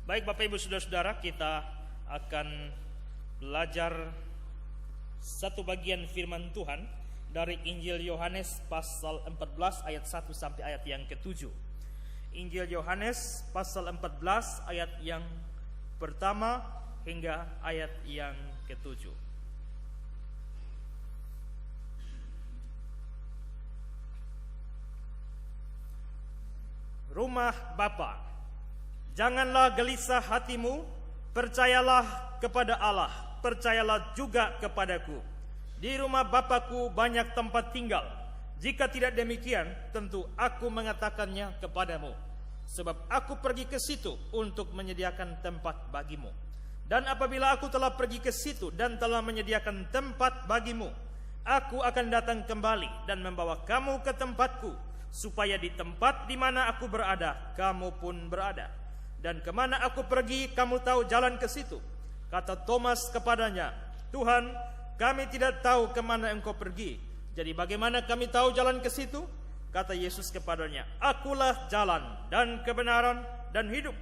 Baik Bapak Ibu Saudara-saudara, kita akan belajar satu bagian firman Tuhan dari Injil Yohanes pasal 14 ayat 1 sampai ayat yang ke-7. Injil Yohanes pasal 14 ayat yang pertama hingga ayat yang ke-7. Rumah Bapa, janganlah gelisah hatimu, percayalah kepada Allah, percayalah juga kepadaku. Di rumah Bapakku banyak tempat tinggal. Jika tidak demikian, tentu aku mengatakannya kepadamu. Sebab aku pergi ke situ untuk menyediakan tempat bagimu. Dan apabila aku telah pergi ke situ dan telah menyediakan tempat bagimu, aku akan datang kembali dan membawa kamu ke tempatku, supaya di tempat di mana aku berada, kamu pun berada. Dan kemana aku pergi, kamu tahu jalan ke situ. Kata Thomas kepadanya, Tuhan, kami tidak tahu kemana engkau pergi. Jadi bagaimana kami tahu jalan ke situ? Kata Yesus kepadanya, akulah jalan dan kebenaran dan hidup.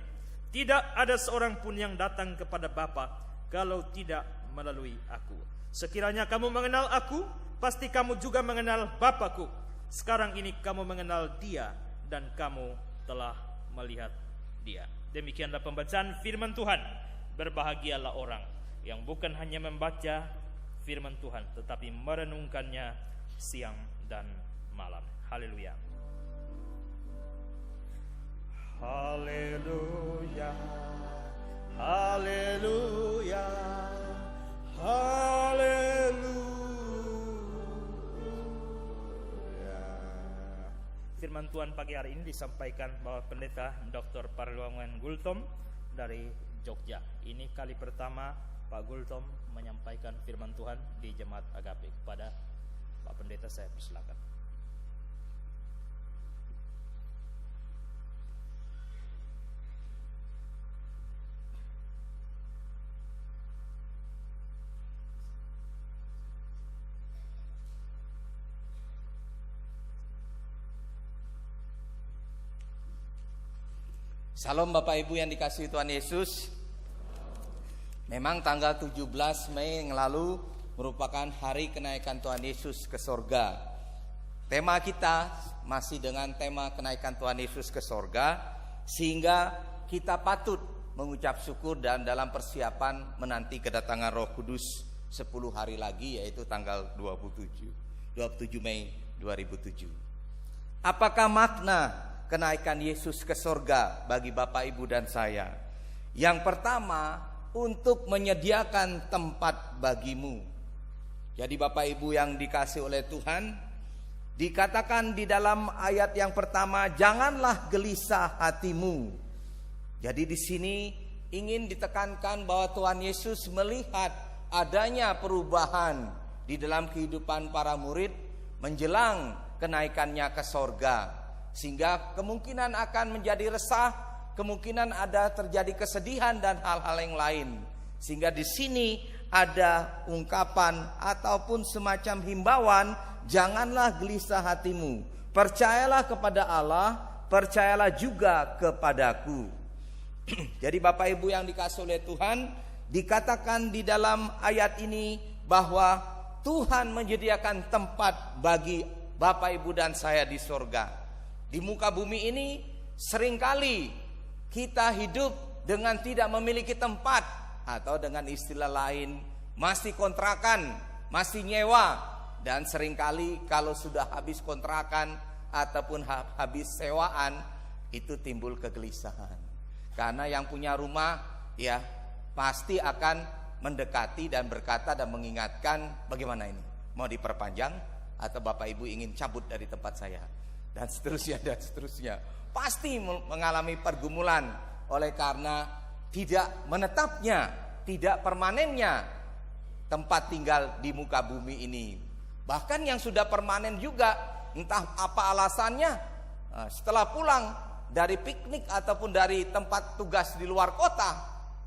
Tidak ada seorang pun yang datang kepada Bapa kalau tidak melalui aku. Sekiranya kamu mengenal aku, pasti kamu juga mengenal Bapakku. Sekarang ini kamu mengenal Dia dan kamu telah melihat Dia. Demikianlah pembacaan firman Tuhan. Berbahagialah orang yang bukan hanya membaca firman Tuhan, tetapi merenungkannya siang dan malam. Haleluya. Haleluya. Haleluya. Haleluya. Firman Tuhan pagi hari ini disampaikan bahwa Pendeta Dr. Parluangan Gultom dari Jogja. Ini kali pertama Pak Gultom menyampaikan firman Tuhan di Jemaat Agape. Kepada Pak Pendeta saya persilakan. Salam Bapak Ibu yang dikasihi Tuhan Yesus. Memang tanggal 17 Mei yang lalu merupakan hari kenaikan Tuhan Yesus ke sorga. Tema kita masih dengan tema kenaikan Tuhan Yesus ke sorga, sehingga kita patut mengucap syukur dan dalam persiapan menanti kedatangan Roh Kudus 10 hari lagi, yaitu tanggal 27 Mei 2007. Apakah makna kenaikan Yesus ke sorga bagi Bapak Ibu dan saya? Yang pertama, untuk menyediakan tempat bagimu. Jadi Bapak Ibu yang dikasih oleh Tuhan, dikatakan di dalam ayat yang pertama, janganlah gelisah hatimu. Jadi di sini ingin ditekankan bahwa Tuhan Yesus melihat adanya perubahan di dalam kehidupan para murid menjelang kenaikannya ke sorga, sehingga kemungkinan akan menjadi resah, kemungkinan ada terjadi kesedihan dan hal-hal yang lain. Sehingga di sini ada ungkapan ataupun semacam himbauan, janganlah gelisah hatimu, percayalah kepada Allah, percayalah juga kepadaku. Jadi Bapak Ibu yang dikasihi oleh Tuhan, dikatakan di dalam ayat ini bahwa Tuhan menyediakan tempat bagi Bapak Ibu dan saya di sorga. Di muka bumi ini seringkali kita hidup dengan tidak memiliki tempat, atau dengan istilah lain masih kontrakan, masih nyewa. Dan seringkali kalau sudah habis kontrakan ataupun habis sewaan, itu timbul kegelisahan. Karena yang punya rumah ya pasti akan mendekati dan berkata dan mengingatkan, bagaimana ini? Mau diperpanjang atau Bapak Ibu ingin cabut dari tempat saya? Dan seterusnya dan seterusnya. Pasti mengalami pergumulan oleh karena tidak menetapnya, tidak permanennya tempat tinggal di muka bumi ini. Bahkan yang sudah permanen juga, entah apa alasannya, setelah pulang dari piknik ataupun dari tempat tugas di luar kota,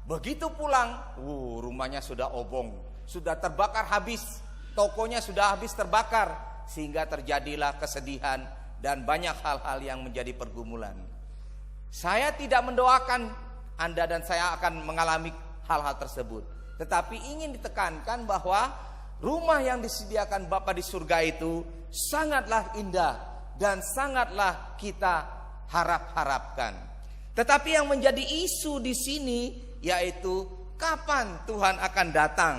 begitu pulang, rumahnya sudah obong, sudah terbakar habis, tokonya sudah habis terbakar, sehingga terjadilah kesedihan dan banyak hal-hal yang menjadi pergumulan. Saya tidak mendoakan Anda dan saya akan mengalami hal-hal tersebut. Tetapi ingin ditekankan bahwa rumah yang disediakan Bapa di surga itu sangatlah indah dan sangatlah kita harap-harapkan. Tetapi yang menjadi isu di sini yaitu kapan Tuhan akan datang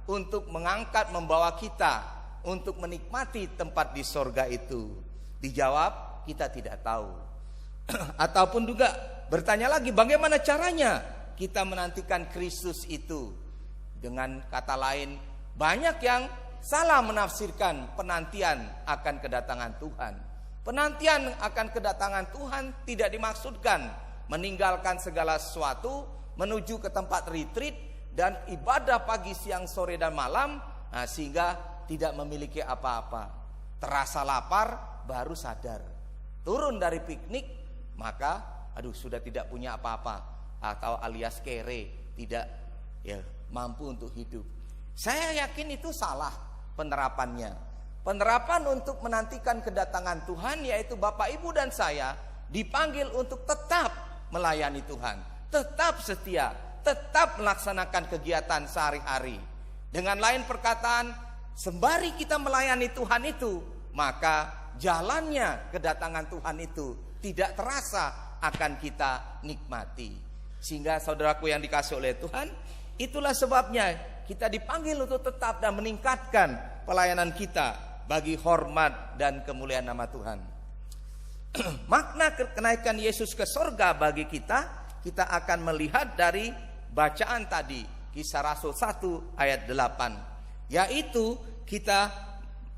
untuk mengangkat, membawa kita untuk menikmati tempat di surga itu. Dijawab, kita tidak tahu. Ataupun juga bertanya lagi, bagaimana caranya kita menantikan Kristus itu? Dengan kata lain, banyak yang salah menafsirkan penantian akan kedatangan Tuhan. Penantian akan kedatangan Tuhan tidak dimaksudkan meninggalkan segala sesuatu, menuju ke tempat retreat dan ibadah pagi, siang, sore, dan malam, sehingga tidak memiliki apa-apa. Terasa lapar, baru sadar. Turun dari piknik, maka sudah tidak punya apa-apa, atau alias kere, tidak mampu untuk hidup. Saya yakin itu salah penerapannya. Penerapan untuk menantikan kedatangan Tuhan yaitu Bapak, Ibu, dan saya dipanggil untuk tetap melayani Tuhan, tetap setia, tetap melaksanakan kegiatan sehari-hari. Dengan lain perkataan, sembari kita melayani Tuhan itu, maka jalannya kedatangan Tuhan itu tidak terasa akan kita nikmati. Sehingga saudaraku yang dikasihi oleh Tuhan, itulah sebabnya kita dipanggil untuk tetap dan meningkatkan pelayanan kita bagi hormat dan kemuliaan nama Tuhan. Makna kenaikan Yesus ke sorga bagi kita akan melihat dari bacaan tadi, Kisah Rasul 1 ayat 8, yaitu kita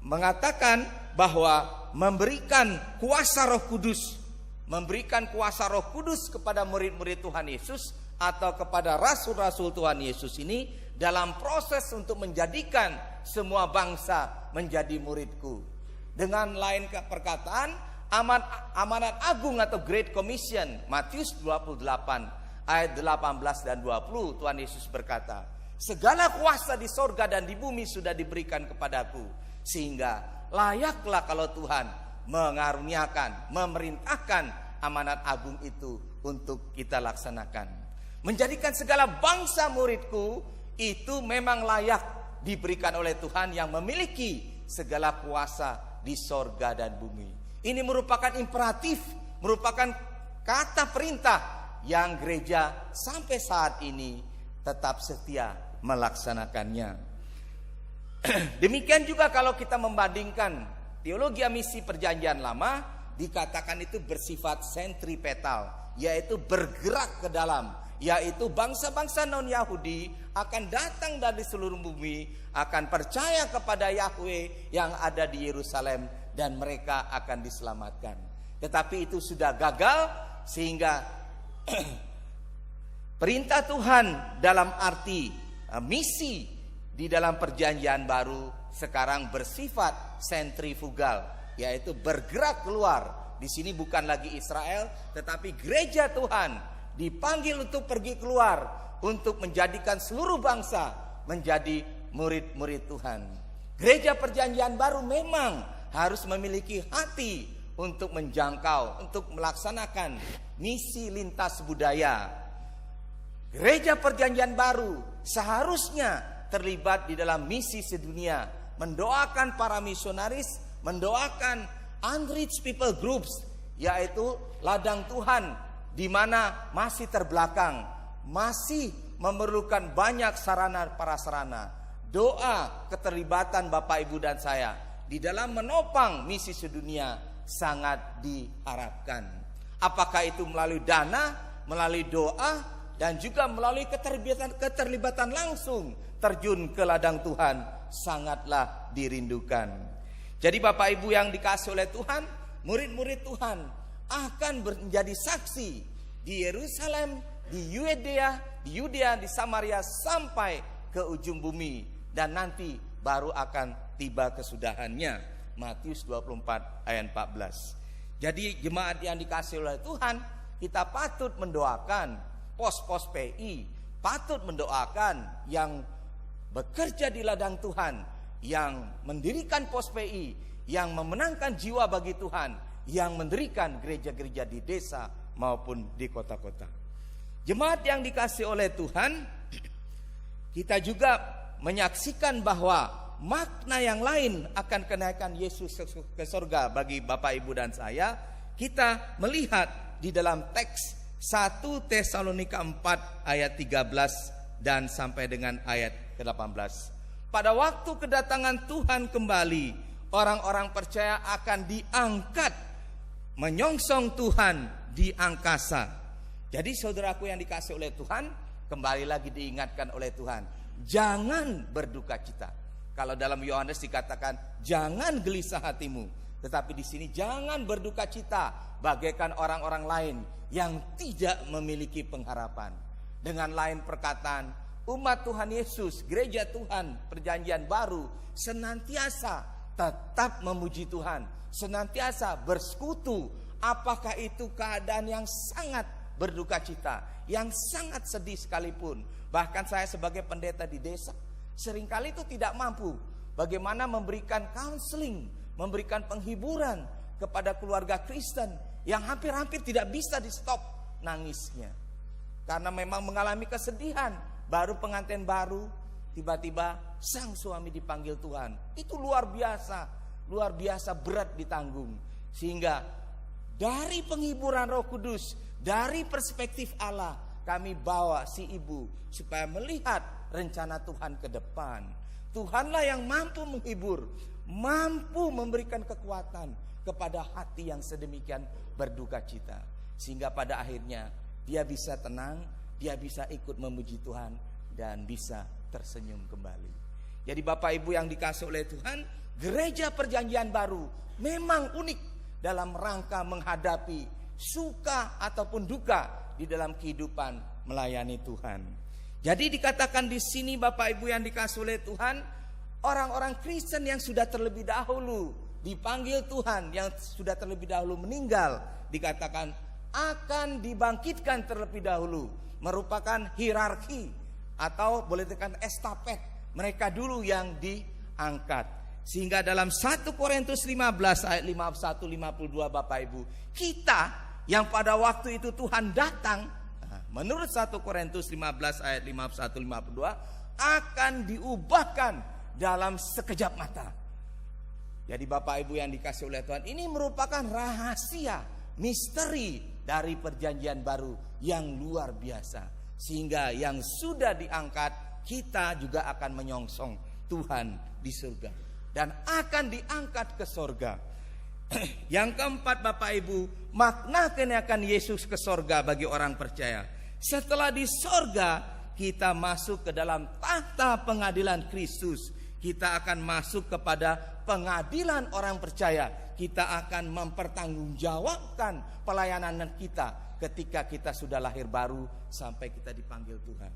mengatakan bahwa memberikan kuasa Roh Kudus, memberikan kuasa Roh Kudus kepada murid-murid Tuhan Yesus atau kepada rasul-rasul Tuhan Yesus ini dalam proses untuk menjadikan semua bangsa menjadi muridku. Dengan lain perkataan, amanat agung atau Great Commission, Matius 28 ayat 18 dan 20, Tuhan Yesus berkata, segala kuasa di sorga dan di bumi sudah diberikan kepadaku, sehingga layaklah kalau Tuhan mengaruniakan, memerintahkan amanat agung itu untuk kita laksanakan. Menjadikan segala bangsa muridku itu memang layak diberikan oleh Tuhan yang memiliki segala kuasa di sorga dan bumi. Ini merupakan imperatif, merupakan kata perintah yang gereja sampai saat ini tetap setia melaksanakannya. Demikian juga kalau kita membandingkan teologi misi perjanjian lama, dikatakan itu bersifat sentripetal, yaitu bergerak ke dalam, yaitu bangsa-bangsa non-Yahudi akan datang dari seluruh bumi, akan percaya kepada Yahweh yang ada di Yerusalem, dan mereka akan diselamatkan. Tetapi itu sudah gagal, sehingga perintah Tuhan dalam arti misi di dalam perjanjian baru sekarang bersifat sentrifugal, yaitu bergerak keluar. Di sini bukan lagi Israel, tetapi gereja Tuhan dipanggil untuk pergi keluar, untuk menjadikan seluruh bangsa menjadi murid-murid Tuhan. Gereja perjanjian baru memang harus memiliki hati untuk menjangkau, untuk melaksanakan misi lintas budaya. Gereja perjanjian baru seharusnya terlibat di dalam misi sedunia, mendoakan para misionaris, mendoakan unreached people groups, yaitu ladang Tuhan di mana masih terbelakang, masih memerlukan banyak sarana prasarana. Doa keterlibatan Bapak, Ibu, dan saya di dalam menopang misi sedunia sangat diharapkan. Apakah itu melalui dana, melalui doa, dan juga melalui keterlibatan langsung terjun ke ladang Tuhan, sangatlah dirindukan. Jadi Bapak, Ibu yang dikasihi oleh Tuhan, murid-murid Tuhan akan menjadi saksi di Yerusalem, di Yudea, di Samaria, sampai ke ujung bumi, dan nanti baru akan tiba kesudahannya. Matius 24 ayat 14. Jadi jemaat yang dikasihi oleh Tuhan, kita patut mendoakan pos-pos PI, patut mendoakan yang bekerja di ladang Tuhan, yang mendirikan pos PI, yang memenangkan jiwa bagi Tuhan, yang mendirikan gereja-gereja di desa maupun di kota-kota. Jemaat yang dikasihi oleh Tuhan, kita juga menyaksikan bahwa makna yang lain akan kenaikan Yesus ke surga bagi Bapak, Ibu, dan saya. Kita melihat di dalam teks 1 Tesalonika 4 ayat 13 dan sampai dengan ayat ke-18. Pada waktu kedatangan Tuhan kembali, orang-orang percaya akan diangkat menyongsong Tuhan di angkasa. Jadi saudaraku yang dikasihi oleh Tuhan, kembali lagi diingatkan oleh Tuhan, jangan berduka cita. Kalau dalam Yohanes dikatakan jangan gelisah hatimu, tetapi di sini jangan berduka cita bagaikan orang-orang lain yang tidak memiliki pengharapan. Dengan lain perkataan, umat Tuhan Yesus, gereja Tuhan perjanjian baru senantiasa tetap memuji Tuhan, senantiasa bersekutu. Apakah itu keadaan yang sangat berduka cita, yang sangat sedih sekalipun. Bahkan saya sebagai pendeta di desa seringkali itu tidak mampu bagaimana memberikan counseling, memberikan penghiburan kepada keluarga Kristen yang hampir-hampir tidak bisa di stop nangisnya. Karena memang mengalami kesedihan, baru pengantin baru, tiba-tiba sang suami dipanggil Tuhan. Itu luar biasa berat ditanggung. Sehingga dari penghiburan Roh Kudus, dari perspektif Allah, kami bawa si ibu supaya melihat rencana Tuhan ke depan. Tuhanlah yang mampu menghibur, mampu memberikan kekuatan kepada hati yang sedemikian berduka cita. Sehingga pada akhirnya dia bisa tenang, dia bisa ikut memuji Tuhan, dan bisa tersenyum kembali. Jadi Bapak Ibu yang dikasihi oleh Tuhan, gereja perjanjian baru memang unik dalam rangka menghadapi suka ataupun duka di dalam kehidupan melayani Tuhan. Jadi dikatakan di sini Bapak Ibu yang dikasihi oleh Tuhan, orang-orang Kristen yang sudah terlebih dahulu dipanggil Tuhan, yang sudah terlebih dahulu meninggal, dikatakan akan dibangkitkan terlebih dahulu, merupakan hierarki atau boleh dikatakan estafet, mereka dulu yang diangkat. Sehingga dalam 1 Korintus 15 ayat 51-52 Bapak Ibu, kita yang pada waktu itu Tuhan datang, menurut 1 Korintus 15 ayat 51-52 akan diubahkan dalam sekejap mata. Jadi Bapak Ibu yang dikasihi oleh Tuhan, ini merupakan rahasia, misteri dari perjanjian baru yang luar biasa. Sehingga yang sudah diangkat, kita juga akan menyongsong Tuhan di surga dan akan diangkat ke surga. Yang keempat Bapak Ibu, makna kenaikan Yesus ke surga bagi orang percaya. Setelah di surga, kita masuk ke dalam tahta pengadilan Kristus. Kita akan masuk kepada pengadilan orang percaya. Kita akan mempertanggungjawabkan pelayanan kita ketika kita sudah lahir baru sampai kita dipanggil Tuhan.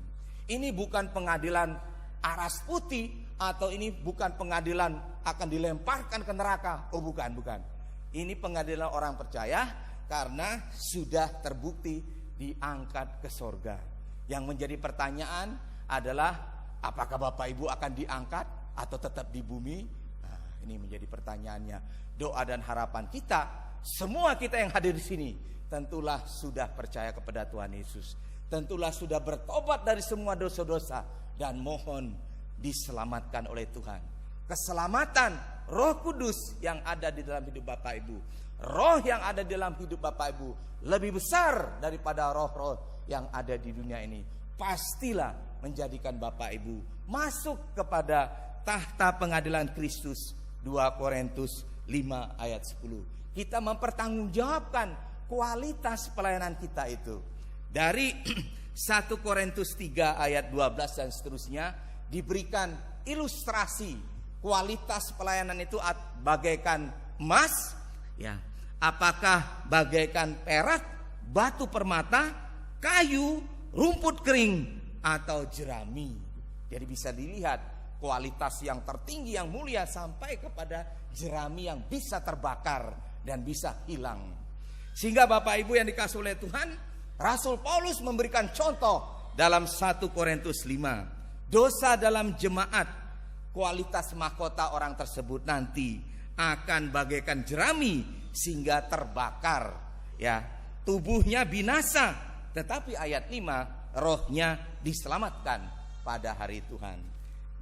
Ini bukan pengadilan aras putih, atau ini bukan pengadilan akan dilemparkan ke neraka. Oh bukan. Ini pengadilan orang percaya karena sudah terbukti diangkat ke surga. Yang menjadi pertanyaan adalah apakah Bapak Ibu akan diangkat atau tetap di bumi? Nah, ini menjadi pertanyaannya. Doa dan harapan kita, semua kita yang hadir di sini, tentulah sudah percaya kepada Tuhan Yesus. Tentulah sudah bertobat dari semua dosa-dosa dan mohon diselamatkan oleh Tuhan. Keselamatan Roh Kudus yang ada di dalam hidup Bapak Ibu, roh yang ada di dalam hidup Bapak Ibu lebih besar daripada roh-roh yang ada di dunia ini. Pastilah menjadikan Bapak Ibu masuk kepada tahta pengadilan Kristus. 2 Korintus 5 ayat 10. Kita mempertanggungjawabkan kualitas pelayanan kita itu. Dari 1 Korintus 3 ayat 12 dan seterusnya diberikan ilustrasi kualitas pelayanan itu bagaikan emas, ya. Apakah bagaikan perak, batu permata, kayu, rumput kering, atau jerami. Jadi bisa dilihat kualitas yang tertinggi, yang mulia, sampai kepada jerami yang bisa terbakar dan bisa hilang. Sehingga Bapak Ibu yang dikasihi oleh Tuhan, Rasul Paulus memberikan contoh dalam 1 Korintus 5. Dosa dalam jemaat, kualitas mahkota orang tersebut nanti akan bagaikan jerami sehingga terbakar, ya. Tubuhnya binasa tetapi ayat 5, rohnya diselamatkan pada hari Tuhan.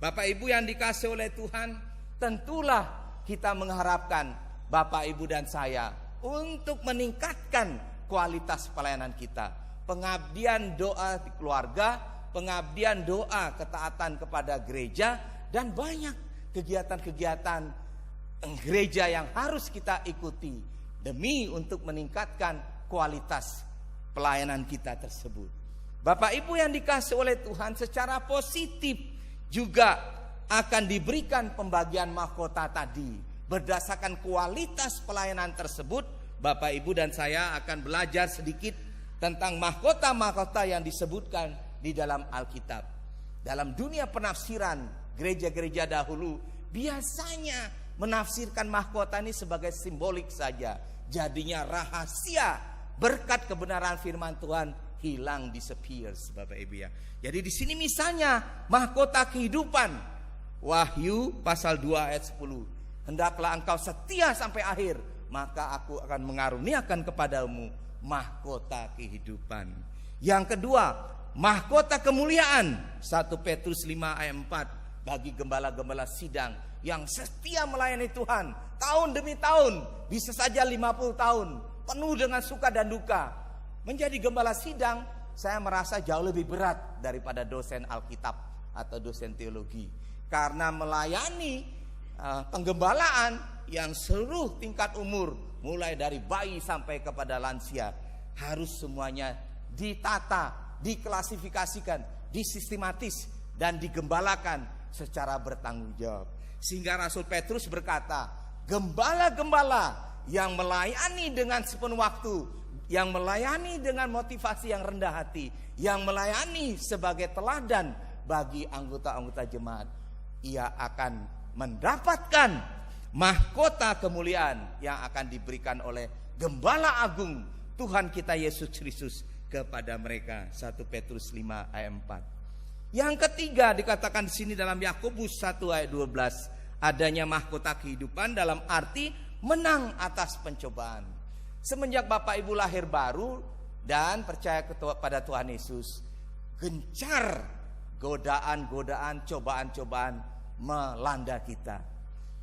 Bapak Ibu yang dikasihi oleh Tuhan, tentulah kita mengharapkan Bapak Ibu dan saya untuk meningkatkan kualitas pelayanan kita. Pengabdian doa di keluarga, pengabdian doa ketaatan kepada gereja, dan banyak kegiatan-kegiatan gereja yang harus kita ikuti demi untuk meningkatkan kualitas pelayanan kita tersebut. Bapak Ibu yang dikasihi oleh Tuhan, secara positif juga akan diberikan pembagian mahkota tadi. Berdasarkan kualitas pelayanan tersebut, Bapak Ibu dan saya akan belajar sedikit tentang mahkota-mahkota yang disebutkan di dalam Alkitab. Dalam dunia penafsiran, gereja-gereja dahulu biasanya menafsirkan mahkota ini sebagai simbolik saja. Jadinya rahasia berkat kebenaran firman Tuhan hilang, disappears, Bapak Ibu ya. Jadi di sini misalnya mahkota kehidupan, Wahyu pasal 2 ayat 10. Hendaklah engkau setia sampai akhir, maka aku akan mengaruniakan kepadamu mahkota kehidupan. Yang kedua, mahkota kemuliaan, 1 Petrus 5 ayat 4, bagi gembala-gembala sidang yang setia melayani Tuhan tahun demi tahun, bisa saja 50 tahun, penuh dengan suka dan duka. Menjadi gembala sidang, saya merasa jauh lebih berat daripada dosen Alkitab atau dosen teologi, karena melayani penggembalaan yang seluruh tingkat umur, mulai dari bayi sampai kepada lansia, harus semuanya ditata, diklasifikasikan, disistematis, dan digembalakan secara bertanggung jawab. Sehingga Rasul Petrus berkata, gembala-gembala yang melayani dengan sepenuh waktu, yang melayani dengan motivasi yang rendah hati, yang melayani sebagai teladan bagi anggota-anggota jemaat, ia akan mendapatkan mahkota kemuliaan yang akan diberikan oleh Gembala Agung Tuhan kita Yesus Kristus kepada mereka. 1 Petrus 5 ayat 4. Yang ketiga dikatakan di sini dalam Yakobus 1 ayat 12, adanya mahkota kehidupan dalam arti menang atas pencobaan. Semenjak Bapak Ibu lahir baru dan percaya kepada Tuhan Yesus, gencar godaan-godaan, cobaan-cobaan melanda kita.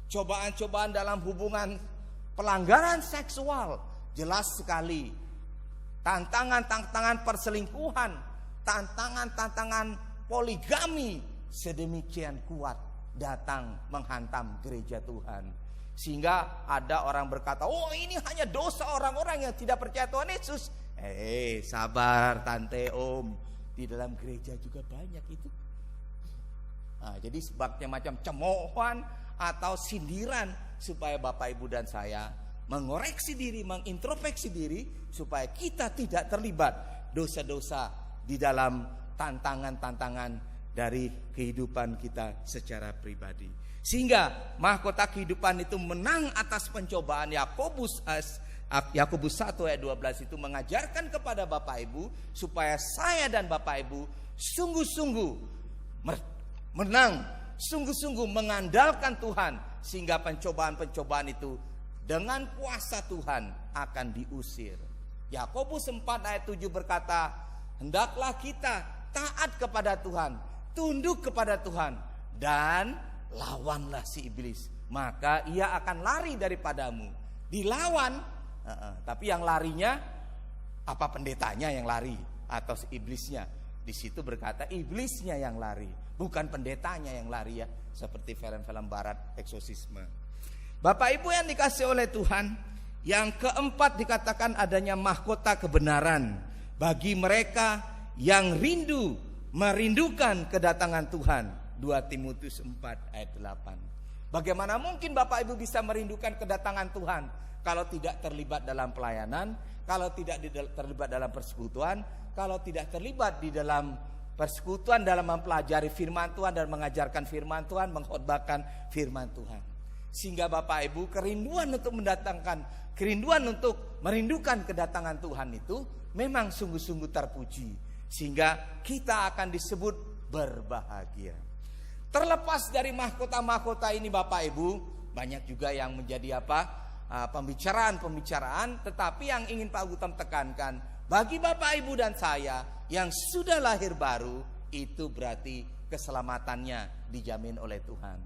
Cobaan-cobaan dalam hubungan pelanggaran seksual jelas sekali. Tantangan-tantangan perselingkuhan, tantangan-tantangan poligami sedemikian kuat datang menghantam gereja Tuhan. Sehingga ada orang berkata, oh ini hanya dosa orang-orang yang tidak percaya Tuhan Yesus. Sabar tante om, di dalam gereja juga banyak itu. Nah, jadi sebabnya macam cemoohan atau sindiran, supaya Bapak Ibu dan saya mengoreksi diri, mengintrospeksi diri, supaya kita tidak terlibat dosa-dosa di dalam tantangan-tantangan dari kehidupan kita secara pribadi. Sehingga mahkota kehidupan itu menang atas pencobaan. Yakobus 1 ayat 12 itu mengajarkan kepada Bapak Ibu supaya saya dan Bapak Ibu sungguh-sungguh menang, sungguh-sungguh mengandalkan Tuhan, sehingga pencobaan-pencobaan itu dengan kuasa Tuhan akan diusir. Yakobus 4 ayat 7 berkata, hendaklah kita taat kepada Tuhan, tunduk kepada Tuhan, dan lawanlah si iblis, maka ia akan lari daripadamu. Dilawan, tapi yang larinya apa? Pendetanya yang lari atau si iblisnya? Di situ berkata iblisnya yang lari, bukan pendetanya yang lari ya, seperti film-film barat eksorsisme. Bapak Ibu yang dikasihi oleh Tuhan, yang keempat dikatakan adanya mahkota kebenaran bagi mereka yang merindukan kedatangan Tuhan. 2 Timotius 4 ayat 8. Bagaimana mungkin Bapak Ibu bisa merindukan kedatangan Tuhan kalau tidak terlibat dalam pelayanan, kalau tidak terlibat dalam persekutuan, kalau tidak terlibat di dalam persekutuan dalam mempelajari firman Tuhan dan mengajarkan firman Tuhan, mengkhotbahkan firman Tuhan. Sehingga Bapak Ibu kerinduan untuk merindukan kedatangan Tuhan itu memang sungguh-sungguh terpuji, sehingga kita akan disebut berbahagia. Terlepas dari mahkota-mahkota ini Bapak Ibu, banyak juga yang menjadi pembicaraan-pembicaraan, tetapi yang ingin Pak Gutam tekankan bagi Bapak Ibu dan saya yang sudah lahir baru, itu berarti keselamatannya dijamin oleh Tuhan.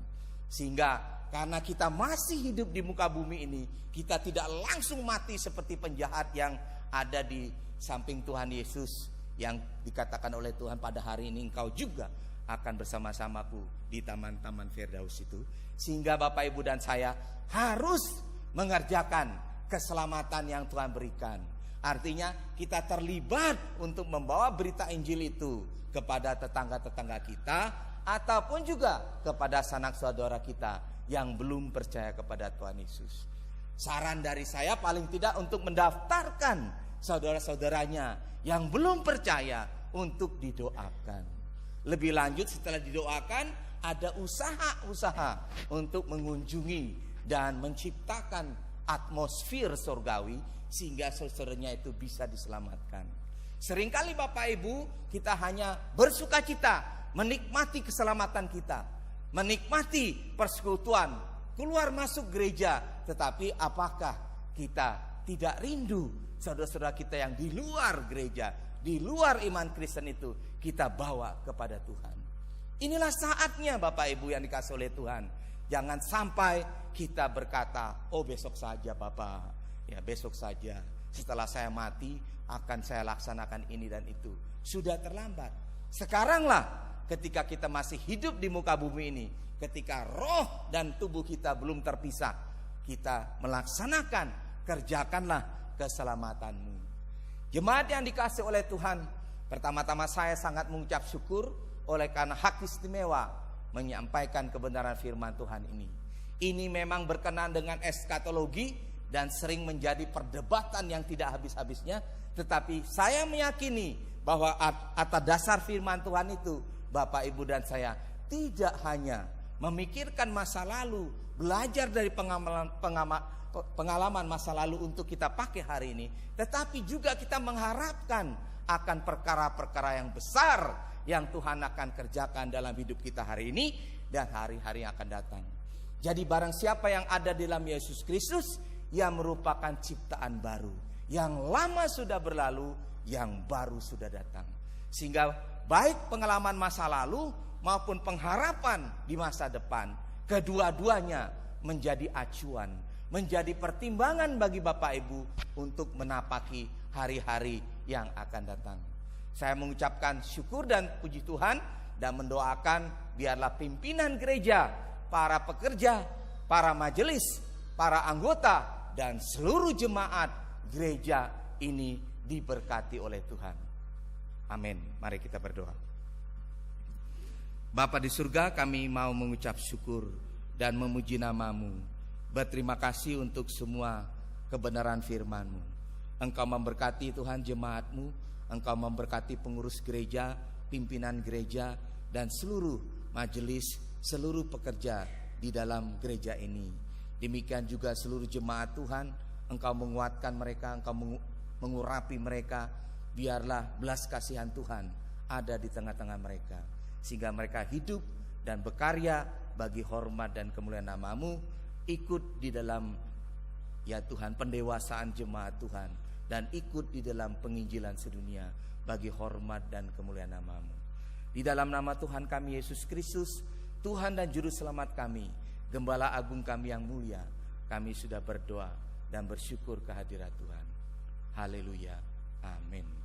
Sehingga karena kita masih hidup di muka bumi ini, kita tidak langsung mati seperti penjahat yang ada di samping Tuhan Yesus, yang dikatakan oleh Tuhan, pada hari ini engkau juga akan bersama-samaku di taman-taman Firdaus itu. Sehingga Bapak Ibu dan saya harus mengerjakan keselamatan yang Tuhan berikan. Artinya kita terlibat untuk membawa berita Injil itu kepada tetangga-tetangga kita, ataupun juga kepada sanak saudara kita yang belum percaya kepada Tuhan Yesus. Saran dari saya paling tidak untuk mendaftarkan saudara-saudaranya yang belum percaya untuk didoakan. Lebih lanjut, setelah didoakan, ada usaha-usaha untuk mengunjungi dan menciptakan atmosfer surgawi sehingga saudaranya itu bisa diselamatkan. Seringkali Bapak Ibu, kita hanya bersukacita menikmati keselamatan kita, menikmati persekutuan, keluar masuk gereja, tetapi apakah kita tidak rindu saudara-saudara kita yang di luar gereja, di luar iman Kristen itu kita bawa kepada Tuhan? Inilah saatnya Bapak Ibu yang dikasih oleh Tuhan. Jangan sampai kita berkata, oh besok saja Bapak, ya besok saja, setelah saya mati akan saya laksanakan ini dan itu. Sudah terlambat. Sekaranglah ketika kita masih hidup di muka bumi ini, ketika roh dan tubuh kita belum terpisah, kita melaksanakan, kerjakanlah keselamatanmu. Jemaat yang dikasih oleh Tuhan, pertama-tama saya sangat mengucap syukur oleh karena hak istimewa menyampaikan kebenaran firman Tuhan ini. Ini memang berkenaan dengan eskatologi dan sering menjadi perdebatan yang tidak habis-habisnya. Tetapi saya meyakini bahwa atas dasar firman Tuhan itu, Bapak Ibu dan saya tidak hanya memikirkan masa lalu, belajar dari pengalaman masa lalu untuk kita pakai hari ini, tetapi juga kita mengharapkan akan perkara-perkara yang besar yang Tuhan akan kerjakan dalam hidup kita hari ini dan hari-hari yang akan datang. Jadi barang siapa yang ada di dalam Yesus Kristus, ia merupakan ciptaan baru. Yang lama sudah berlalu, yang baru sudah datang. Sehingga baik pengalaman masa lalu maupun pengharapan di masa depan, kedua-duanya menjadi acuan, menjadi pertimbangan bagi Bapak Ibu untuk menapaki hari-hari yang akan datang. Saya mengucapkan syukur dan puji Tuhan dan mendoakan biarlah pimpinan gereja, para pekerja, para majelis, para anggota dan seluruh jemaat gereja ini diberkati oleh Tuhan. Amin. Mari kita berdoa. Bapa di surga, kami mau mengucap syukur dan memuji nama-Mu. Berterima kasih untuk semua kebenaran firman-Mu. Engkau memberkati Tuhan jemaat-Mu, Engkau memberkati pengurus gereja, pimpinan gereja, dan seluruh majelis, seluruh pekerja di dalam gereja ini. Demikian juga seluruh jemaat Tuhan, Engkau menguatkan mereka, Engkau mengurapi mereka. Biarlah belas kasihan Tuhan ada di tengah-tengah mereka, sehingga mereka hidup dan berkarya bagi hormat dan kemuliaan nama-Mu. Ikut di dalam, ya Tuhan, pendewasaan jemaat Tuhan, dan ikut di dalam penginjilan sedunia bagi hormat dan kemuliaan nama-Mu. Di dalam nama Tuhan kami Yesus Kristus, Tuhan dan Juru Selamat kami, Gembala Agung kami yang mulia, kami sudah berdoa dan bersyukur kehadirat Tuhan. Haleluya. Amin.